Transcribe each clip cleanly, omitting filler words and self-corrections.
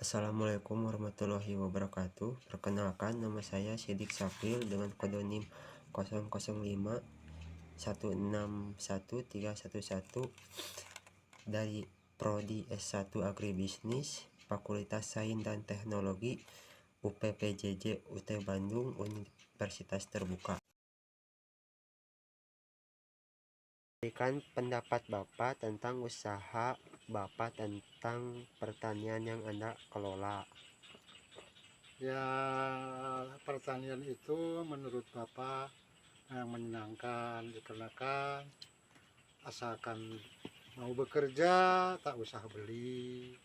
Assalamualaikum warahmatullahi wabarakatuh. Perkenalkan, nama saya Sidik Safril dengan kode NIM 005 161 311 dari Prodi S1 Agribisnis Fakultas Sains dan Teknologi UPPJJ UT Bandung Universitas Terbuka. Berikan pendapat Bapak tentang usaha Bapak tentang pertanian yang Anda kelola. Ya, pertanian itu menurut Bapak yang menyenangkan dikarenakan asalkan mau bekerja tak usah beli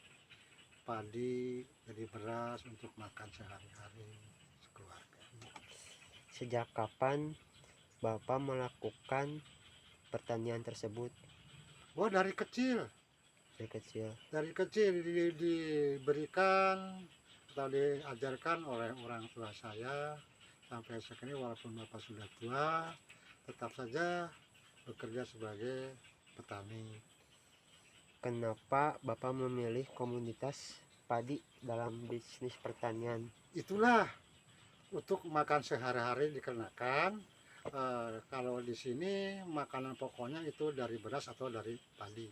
padi jadi beras untuk makan sehari-hari sekeluarga. Sejak kapan Bapak melakukan pertanian tersebut? Oh, dari kecil diberikan atau diajarkan oleh orang tua saya sampai sekarang ini, walaupun Bapak sudah tua tetap saja bekerja sebagai petani. Kenapa Bapak memilih komunitas padi dalam bisnis pertanian? Itulah untuk makan sehari-hari dikenakan. Kalau di sini makanan pokoknya itu dari beras atau dari padi.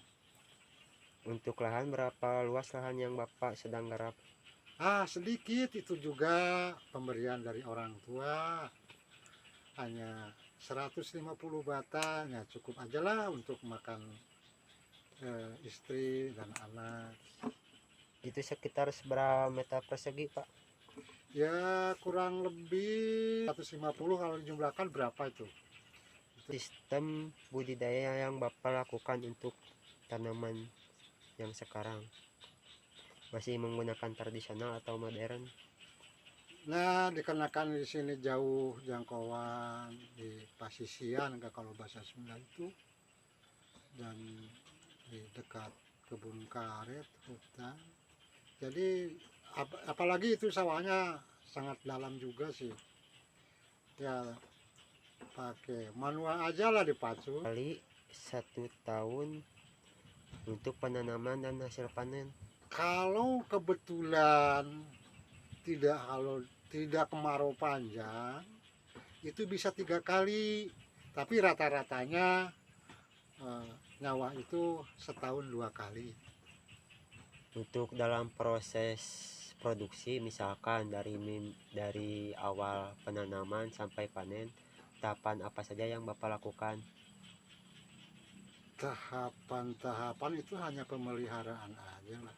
Untuk lahan, berapa luas lahan yang Bapak sedang garap? Sedikit, itu juga pemberian dari orang tua. Hanya 150 batang, ya cukup aja lah untuk makan istri dan anak. Itu sekitar seberapa meter persegi, Pak? Ya kurang lebih 150, kalau dijumlahkan berapa itu? Sistem budidaya yang Bapak lakukan untuk tanaman yang sekarang masih menggunakan tradisional atau modern? Nah, dikarenakan di sini jauh jangkauan di pasisian, kalau bahasa Sunda itu, dan di dekat kebun karet, hutan. Jadi apalagi itu sawahnya sangat dalam juga sih. Ya pakai manual aja lah dipacu. Kali 1 tahun untuk penanaman dan hasil panen. Kalau kebetulan kalau tidak kemarau panjang, itu bisa 3 kali. Tapi rata-ratanya nyawa itu setahun 2 kali. Untuk dalam proses produksi, misalkan dari awal penanaman sampai panen, tahapan apa saja yang Bapak lakukan? Tahapan-tahapan itu hanya pemeliharaan aja lah,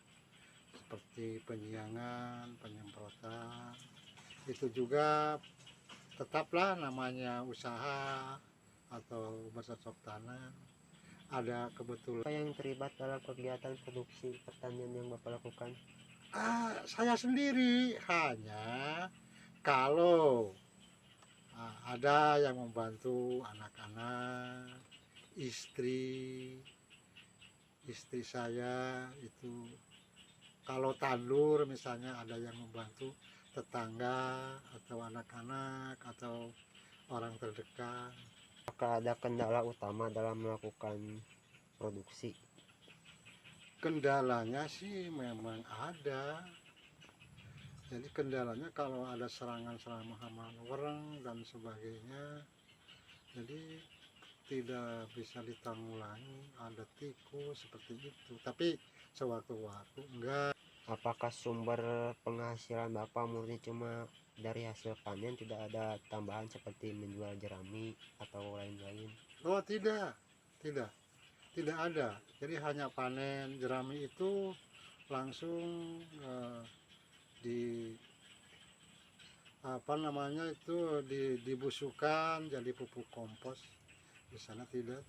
seperti penyiangan, penyemprotan. Itu juga tetaplah namanya usaha atau bercocok tanam. Ada kebetulan Apa yang terlibat dalam kegiatan produksi pertanian yang Bapak lakukan? saya sendiri, hanya kalau ada yang membantu anak-anak, istri saya itu. Kalau tandur misalnya ada yang membantu, tetangga atau anak-anak atau orang terdekat. Apakah ada kendala utama dalam melakukan produksi? Kendalanya sih memang ada. Jadi kendalanya kalau ada serangan-serangan hama orang dan sebagainya, jadi tidak bisa ditanggulangi, ada tikus seperti itu. Tapi sewaktu-waktu enggak. Apakah sumber penghasilan Bapak murni cuma dari hasil panen, tidak ada tambahan seperti menjual jerami atau lain-lain? Oh tidak, tidak, tidak ada. Jadi hanya panen jerami itu langsung di apa namanya itu dibusukan jadi pupuk kompos. Di sana tidak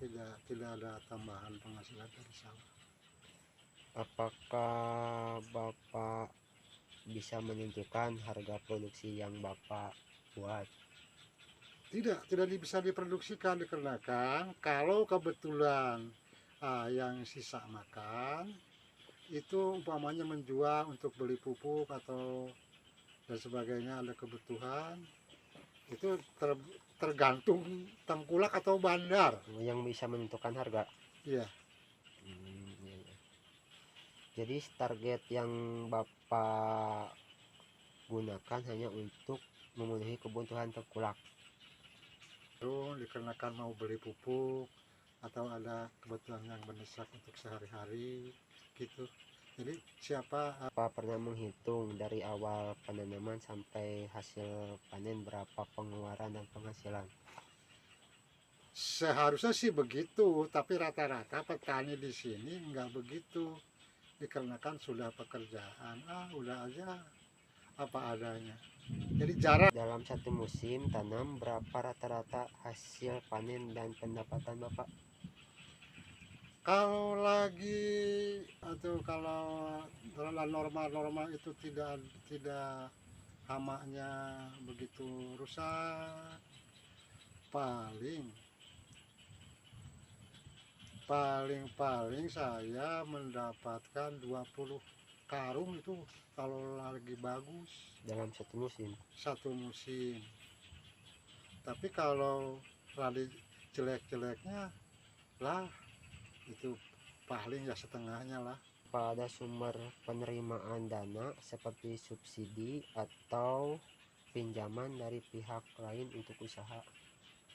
ada tambahan penghasilan dari sawah. Apakah Bapak bisa menentukan harga produksi yang Bapak buat? Tidak bisa diproduksikan dikarenakan kalau kebetulan yang sisa makan itu umpamanya menjual untuk beli pupuk atau dan sebagainya, ada kebutuhan itu tergantung tengkulak atau bandar. Yang bisa menentukan harga? Iya. Iya. Jadi target yang Bapak gunakan hanya untuk memenuhi kebutuhan tengkulak. Dikarenakan mau beli pupuk atau ada kebutuhan yang mendesak untuk sehari-hari gitu. Jadi Apa pernah menghitung dari awal penanaman sampai hasil panen berapa pengeluaran dan penghasilan? seharusnya sih begitu, tapi rata-rata petani di sini nggak begitu. Dikarenakan sudah pekerjaan, udah aja apa adanya. Jadi jarang. Dalam satu musim tanam, berapa rata-rata hasil panen dan pendapatan Bapak? Kalau lagi atau kalau normal-normal itu tidak hamanya begitu rusak, paling saya mendapatkan 20 karung itu kalau lagi bagus Dalam satu musim. satu musim. Tapi kalau lagi jelek-jeleknya lah itu paling ya setengahnya lah. Apa ada sumber penerimaan dana seperti subsidi atau pinjaman dari pihak lain untuk usaha?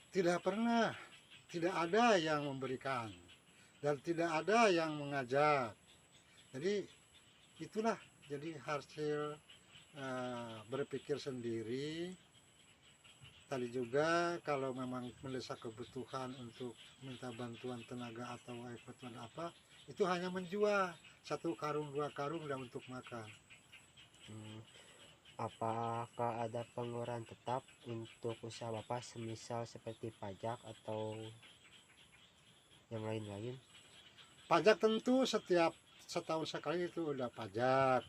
Tidak pernah, tidak ada yang memberikan dan tidak ada yang mengajak. Jadi itulah jadi hasil berpikir sendiri. Tadi juga kalau memang mendesak kebutuhan untuk minta bantuan tenaga atau bantuan apa, itu hanya menjual satu karung dua karung dan untuk makan. Apakah ada pengeluaran tetap untuk usaha Bapak semisal seperti pajak atau yang lain-lain? Pajak tentu setiap setahun sekali itu udah pajak.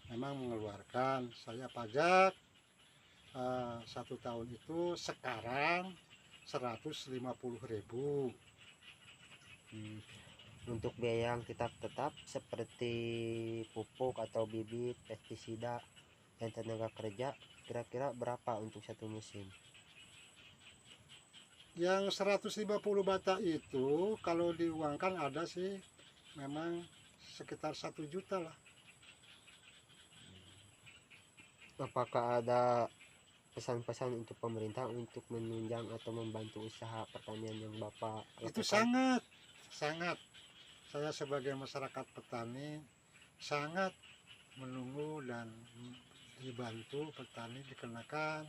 Memang mengeluarkan saya pajak 1 tahun itu sekarang 150.000. Untuk biaya yang tetap seperti pupuk atau bibit, pestisida, dan tenaga kerja kira-kira berapa untuk satu musim? Yang 150 bata itu kalau diuangkan ada sih memang sekitar 1 juta lah. Apakah ada pesan-pesan untuk pemerintah untuk menunjang atau membantu usaha pertanian yang Bapak lakukan? Itu sangat saya sebagai masyarakat petani sangat menunggu dan dibantu petani, dikarenakan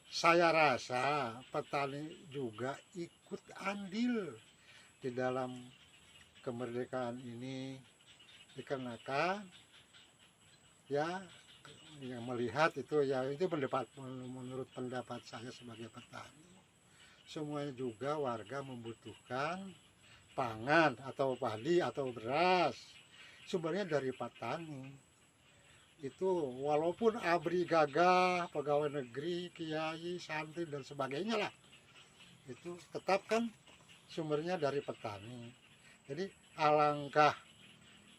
saya rasa petani juga ikut andil di dalam kemerdekaan ini, dikarenakan ya yang melihat itu ya itu menurut pendapat saya sebagai petani, semuanya juga warga membutuhkan pangan atau padi atau beras sumbernya dari petani. Itu walaupun abri gagah pegawai negeri, kiai, santri dan sebagainya lah, itu tetap kan sumbernya dari petani. Jadi alangkah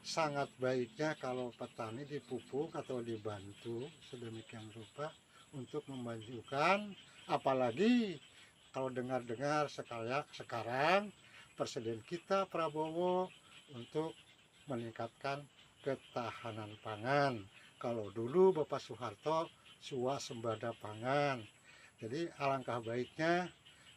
sangat baiknya kalau petani dipupuk atau dibantu sedemikian rupa untuk memajukan, apalagi kalau dengar-dengar sekarang Presiden kita Prabowo untuk meningkatkan ketahanan pangan. Kalau dulu Bapak Soeharto swasembada pangan. Jadi alangkah baiknya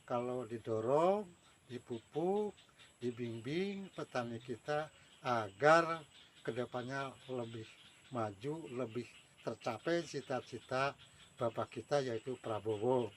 kalau didorong, dipupuk, dibimbing petani kita agar kedepannya lebih maju, lebih tercapai cita-cita Bapak kita yaitu Prabowo.